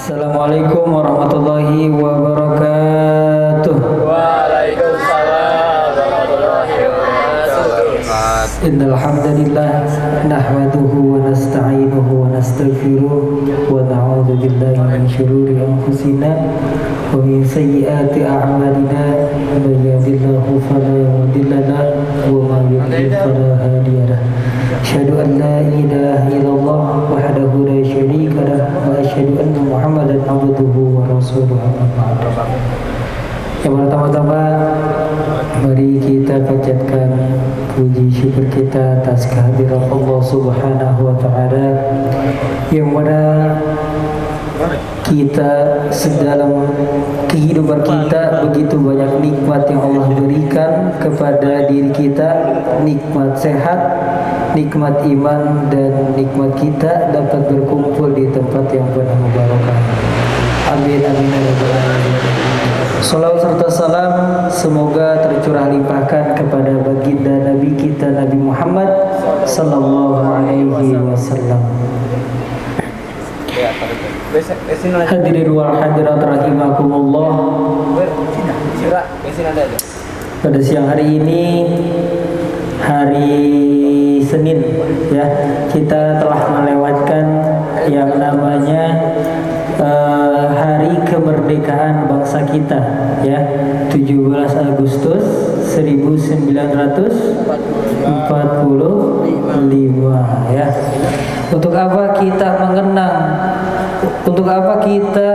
Assalamualaikum warahmatullahi wabarakatuh. Waalaikumsalam warahmatullahi wabarakatuh. Innal hamdalillah nahmaduhu wa nasta'inuhu wa nastaghfiruh wa na'udzu billahi min shururi anfusina wa min sayyiati a'malina. May yahdihillahu fala mudilla lahu wa may yudlil fala hadiya lahu. Asyhadu an la ilaha illallah wahdahu la syarika lahu wa asyhadu anna Muhammadan abduhu wa rasuluhu. Yang pertama-tama mari kita panjatkan puji syukur kita atas kehadiran Allah Subhanahu wa taala yang mana kita sedalam kehidupan kita begitu banyak nikmat yang Allah berikan kepada diri kita, nikmat sehat, nikmat iman, dan nikmat kita dapat berkumpul di tempat yang penuh barokah. Amin amin ya rabbal alamin. Salawat serta salam semoga tercurah limpahkan kepada baginda Nabi kita Nabi Muhammad sallallahu alaihi wasallam. Hadirin wal hadirat rahimakumullah. Pada siang hari ini, hari Senin ya, kita telah melewatkan yang namanya hari kemerdekaan bangsa kita ya, 17 Agustus 1945 ya. Untuk apa kita mengenang, untuk apa kita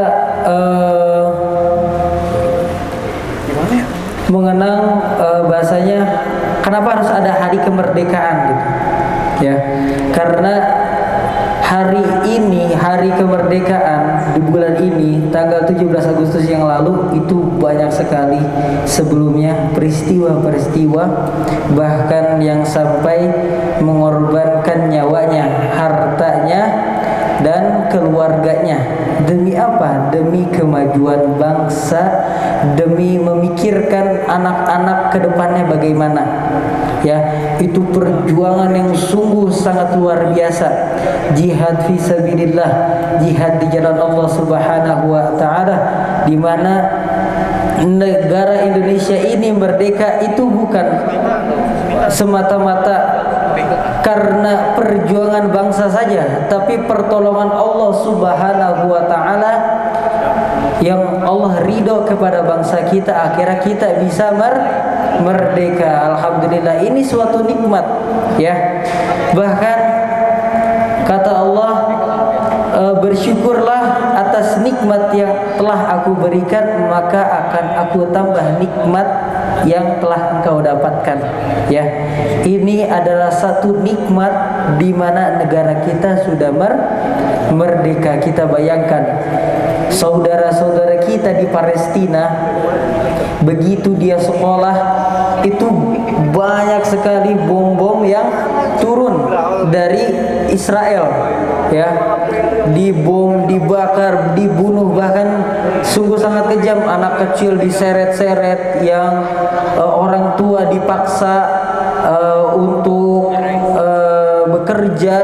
mengenang bahasanya kenapa harus ada hari kemerdekaan gitu ya, karena hari ini, hari kemerdekaan di bulan ini, tanggal 17 Agustus yang lalu itu banyak sekali sebelumnya peristiwa-peristiwa, bahkan yang sampai mengorbankan nyawanya, hartanya, dan keluarganya. Demi apa? Demi kemajuan bangsa, demi memikirkan anak-anak ke depannya bagaimana. Ya, itu perjuangan yang sungguh sangat luar biasa. Jihad fi sabilillah, jihad di jalan Allah Subhanahu wa taala, di mana negara Indonesia ini merdeka itu bukan semata-mata karena perjuangan bangsa saja, tapi pertolongan Allah Subhanahu wa taala yang Allah ridho kepada bangsa kita, akhirnya kita bisa merdeka. Alhamdulillah, ini suatu nikmat ya. Bahkan kata Allah, bersyukurlah atas nikmat yang telah aku berikan, maka akan aku tambah nikmat yang telah engkau dapatkan ya. Ini adalah satu nikmat di mana negara kita sudah merdeka. Kita bayangkan saudara-saudara kita di Palestina, begitu dia sekolah itu banyak sekali bom-bom yang turun dari Israel ya, dibom, dibakar, dibunuh, bahkan sungguh sangat kejam. Anak kecil diseret-seret, yang orang tua dipaksa untuk bekerja.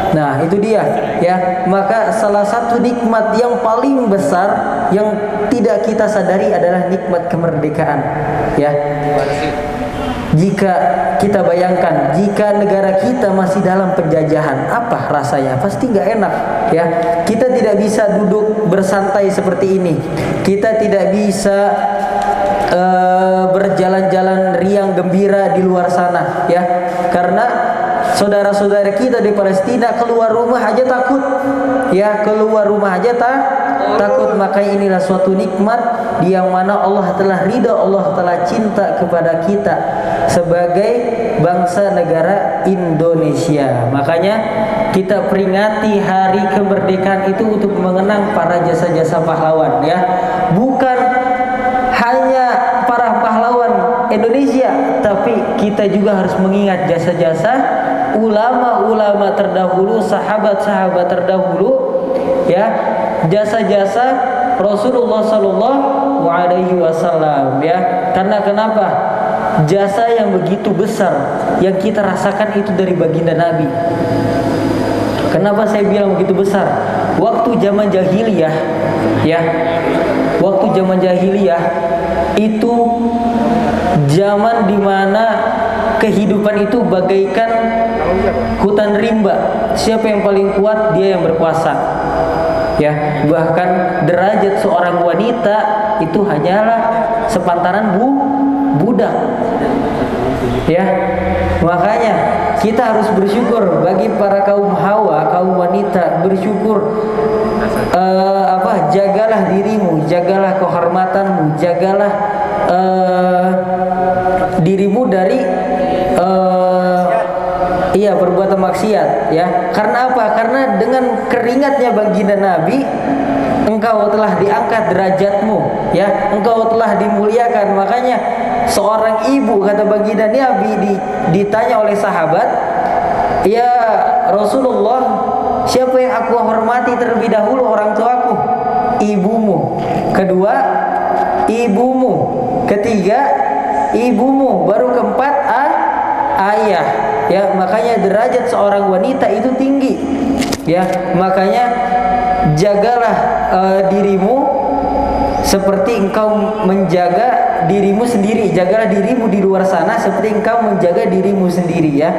Nah, itu dia ya. Maka salah satu nikmat yang paling besar yang tidak kita sadari adalah nikmat kemerdekaan ya. Jika kita bayangkan, jika negara kita masih dalam penjajahan, apa rasanya? Pasti nggak enak ya. Kita tidak bisa duduk bersantai seperti ini. Kita tidak bisa berjalan-jalan riang gembira di luar sana ya, karena saudara-saudara kita di Palestina keluar rumah aja takut ya, keluar rumah aja takut. Maka inilah suatu nikmat di yang mana Allah telah ridha, Allah telah cinta kepada kita sebagai bangsa negara Indonesia. Makanya kita peringati hari kemerdekaan itu untuk mengenang para jasa-jasa pahlawan ya. Bukan hanya para pahlawan Indonesia, tapi kita juga harus mengingat jasa-jasa ulama-ulama terdahulu, sahabat-sahabat terdahulu ya, jasa-jasa Rasulullah sallallahu alaihi wasallam ya. Karena kenapa? Jasa yang begitu besar yang kita rasakan itu dari baginda Nabi. Kenapa saya bilang begitu besar? waktu zaman jahiliyah ya, waktu zaman jahiliyah itu zaman dimana kehidupan itu bagaikan hutan rimba. Siapa yang paling kuat, dia yang berkuasa. Ya, bahkan derajat seorang wanita itu hanyalah sepantaran budak. Ya, makanya kita harus bersyukur bagi para kaum hawa, kaum wanita, bersyukur. Jagalah dirimu, jagalah kehormatanmu, jagalah dirimu dari perbuatan maksiat ya. Karena apa? Karena dengan keringatnya baginda Nabi engkau telah diangkat derajatmu ya, engkau telah dimuliakan. Makanya seorang ibu, kata baginda Nabi, ditanya oleh sahabat, "Ya Rasulullah, siapa yang aku hormati terlebih dahulu? Orang tuaku." Ibumu. Kedua, ibumu. Ketiga, ibumu. Baru keempat, ayah. Ya, makanya derajat seorang wanita itu tinggi. Ya, makanya jagalah dirimu seperti engkau menjaga dirimu sendiri. Jagalah dirimu di luar sana seperti engkau menjaga dirimu sendiri ya.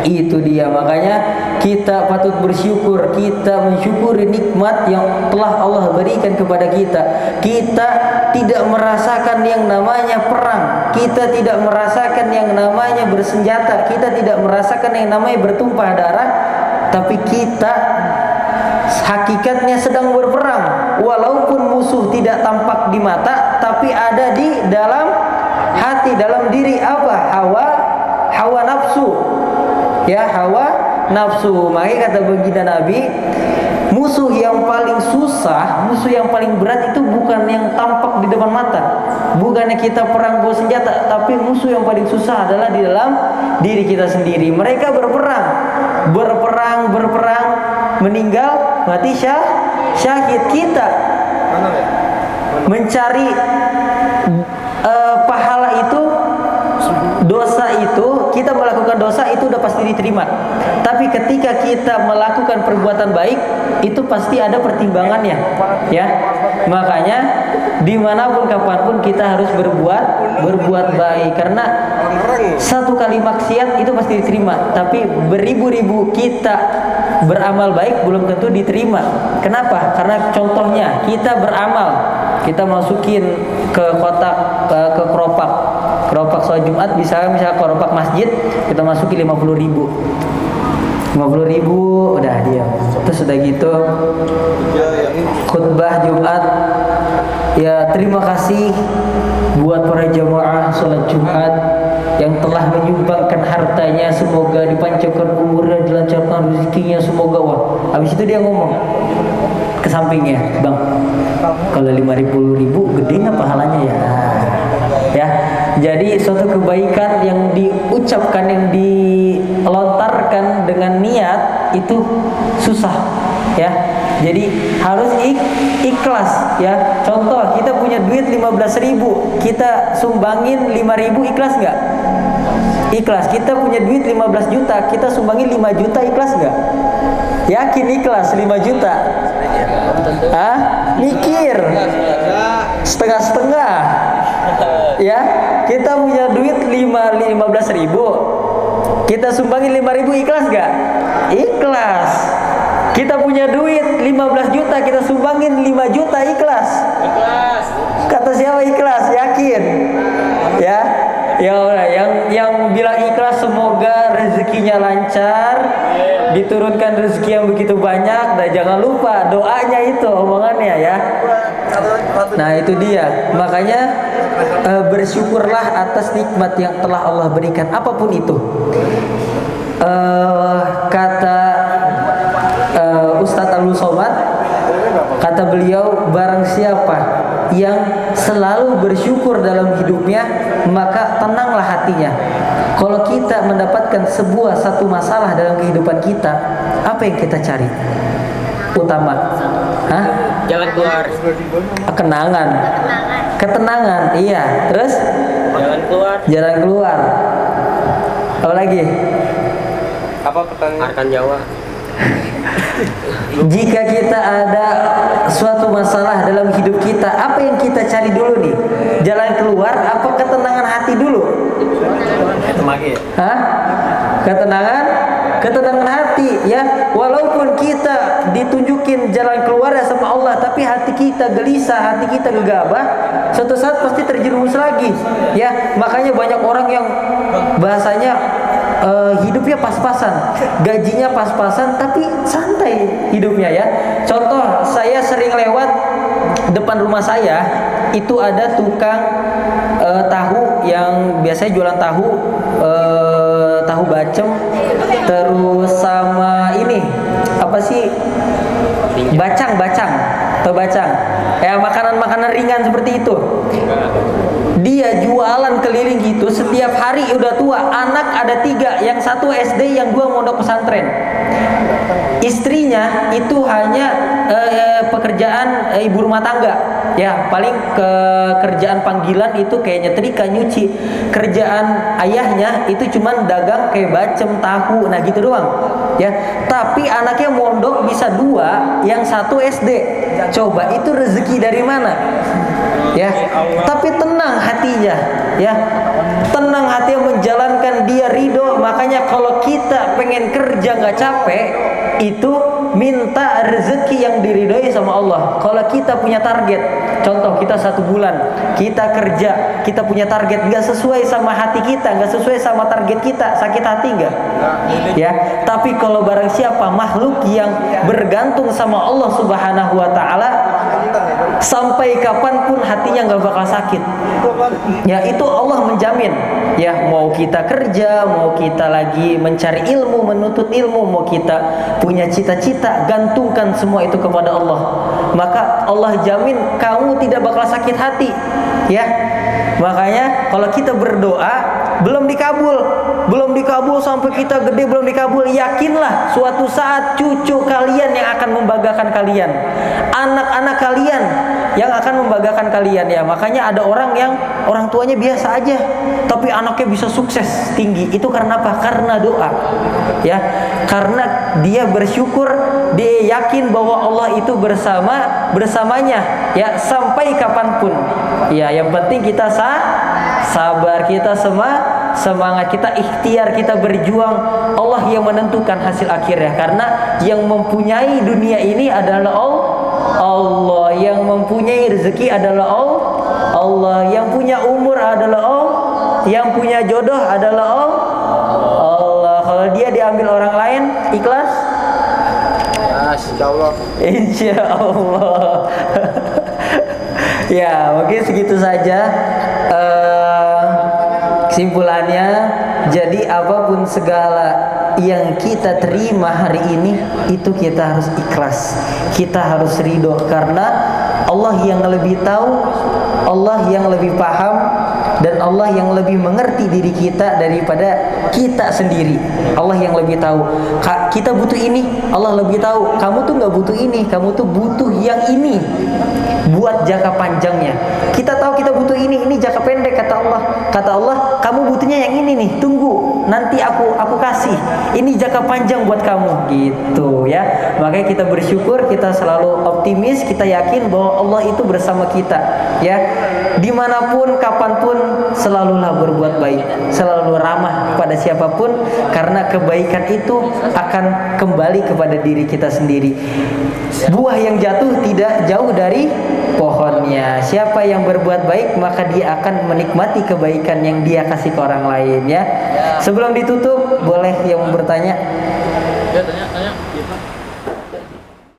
Itu dia, makanya kita patut bersyukur, kita mensyukuri nikmat yang telah Allah berikan kepada kita. Kita tidak merasakan yang namanya perang, kita tidak merasakan yang namanya bersenjata, kita tidak merasakan yang namanya bertumpah darah, tapi kita hakikatnya sedang berperang. Walaupun musuh tidak tampak di mata, tapi ada di dalam hati, dalam diri. Apa? Hawa nafsu. Ya, hawa nafsu. Makanya kata baginda Nabi, musuh yang paling susah, musuh yang paling berat itu bukan yang tampak di depan mata, bukannya kita perang bawa senjata, tapi musuh yang paling susah adalah di dalam diri kita sendiri. Mereka berperang, meninggal, mati, syahid. Kita mencari pahala itu, dosa itu, kita melakukan dosa itu udah pasti diterima. Tapi ketika kita melakukan perbuatan baik, itu pasti ada pertimbangannya, ya. Makanya dimanapun kapanpun kita harus berbuat baik, karena satu kali maksiat itu pasti diterima. Tapi beribu-ribu kita beramal baik belum tentu diterima. Kenapa? Karena contohnya kita beramal, kita masukin ke kotak, ke keropak sholat Jumat, misalnya keropak masjid, kita masukin 50.000, udah diam. Terus udah gitu khutbah Jumat, ya terima kasih buat para jamaah sholat Jumat yang telah menyumbangkan hartanya, semoga dipanjangkan umurnya, dilancarkan rezekinya, semoga. Wah, habis itu dia ngomong ke sampingnya, "Bang, kalau 50.000 gede nggak pahalanya ya?" Ya, jadi suatu kebaikan yang diucapkan, yang dilontarkan dengan niat itu susah, ya. Jadi harus ikhlas, ya. Contoh, kita punya duit 15.000, kita sumbangin 5.000, ikhlas nggak? Ikhlas. Kita punya duit 15 juta, kita sumbangin 5 juta, ikhlas nggak? Yakin ikhlas 5 juta? Mikir. Setengah-setengah. Ya, kita punya duit 15.000, kita sumbangin 5.000, ikhlas gak? Ikhlas. Kita punya duit 15 juta, kita sumbangin 5 juta, ikhlas? Ikhlas. Kata siapa ikhlas? Yakin? Ya, yang bilang ikhlas semoga rezekinya lancar, diturunkan rezeki yang begitu banyak, dan jangan lupa doanya itu, omongannya ya. Nah itu dia, makanya bersyukurlah atas nikmat yang telah Allah berikan, apapun itu. Kata Ustadz Al-Somad, kata beliau, barang siapa yang selalu bersyukur dalam hidupnya, maka tenanglah hatinya. Kalau kita mendapatkan satu masalah dalam kehidupan kita, apa yang kita cari utama? Jalan keluar. Ketenangan, iya. Terus? Jalan keluar. Apa lagi? Apa pertanyaan? Arkan Jawa. Jika kita ada suatu masalah dalam hidup kita, apa yang kita cari dulu nih? Jalan keluar apa ketenangan hati dulu? Hah? Ketenangan hati ya. Walaupun kita ditunjukin jalan keluar ya sama Allah, tapi hati kita gelisah, hati kita gegabah, suatu saat pasti terjerumus lagi ya. Makanya banyak orang yang bahasanya hidupnya pas-pasan, gajinya pas-pasan, tapi santai hidupnya ya. Contoh, saya sering lewat depan rumah saya, itu ada tukang tahu yang biasanya jualan tahu bacem, terus sama ini apa sih, bacang atau bacang ya, makanan ringan seperti itu. Dia jualan keliling gitu, setiap hari udah tua, anak ada 3, yang 1 SD, yang 2 mondok pesantren. Istrinya itu hanya pekerjaan ibu rumah tangga ya, paling kerjaan panggilan itu kayak nyetrika, nyuci. Kerjaan ayahnya itu cuman dagang kayak bacem, tahu, nah gitu doang ya. Tapi anaknya mondok bisa 2, yang 1 SD. Coba itu rezeki dari mana ya? Tapi tenang hatinya ya, tenang hati menjalankan, dia ridho. Makanya kalau kita pengen kerja nggak capek, itu minta rezeki yang diridhoi sama Allah. Kalau kita punya target, contoh kita 1 bulan kita kerja, kita punya target nggak sesuai sama hati kita, nggak sesuai sama target kita, sakit hati nggak ya? Tapi kalau barang siapa makhluk yang bergantung sama Allah Subhanahu wa Ta'ala, sampai kapanpun hatinya nggak bakal sakit ya. Itu Allah menjamin ya. Mau kita kerja, mau kita lagi mencari ilmu, menuntut ilmu, mau kita punya cita-cita, gantungkan semua itu kepada Allah. Maka Allah jamin kamu tidak bakal sakit hati ya. Makanya kalau kita berdoa belum dikabul sampai kita gede belum dikabul, yakinlah suatu saat cucu kalian yang akan membanggakan kalian, anak-anak kalian yang akan membanggakan kalian ya. Makanya ada orang yang orang tuanya biasa aja tapi anaknya bisa sukses tinggi, itu karena apa? Karena doa ya, karena dia bersyukur, dia yakin bahwa Allah itu bersamanya ya sampai kapanpun ya. Yang penting kita sabar, kita semangat, kita ikhtiar, kita berjuang. Allah yang menentukan hasil akhirnya, karena yang mempunyai dunia ini adalah Allah, yang mempunyai rezeki adalah Allah, yang punya umur adalah Allah, yang punya jodoh adalah Allah. Kalau dia diambil orang lain, ikhlas? Insya Allah. Ya, mungkin segitu saja kesimpulannya. Jadi apapun segala yang kita terima hari ini, itu kita harus ikhlas, kita harus ridho, karena Allah yang lebih tahu, Allah yang lebih paham, dan Allah yang lebih mengerti diri kita daripada kita sendiri. Allah yang lebih tahu. Kita butuh ini, Allah lebih tahu. Kamu tuh nggak butuh ini, kamu tuh butuh yang ini buat jangka panjangnya. Kita tahu kita butuh ini jangka pendek. Kata Allah, kamu butuhnya yang ini nih, tunggu, nanti aku kasih. Ini jangka panjang buat kamu, gitu ya. Makanya kita bersyukur, kita selalu optimis, kita yakin bahwa Allah itu bersama kita ya. Dimanapun, kapanpun, selalulah berbuat baik, selalu ramah pada siapapun, karena kebaikan itu akan kembali kepada diri kita sendiri. Buah yang jatuh tidak jauh dari pohonnya. Siapa yang berbuat baik, maka dia akan menikmati kebaikan yang dia kasih ke orang lain ya. Sebelum ditutup, boleh yang bertanya? Ya, tanya.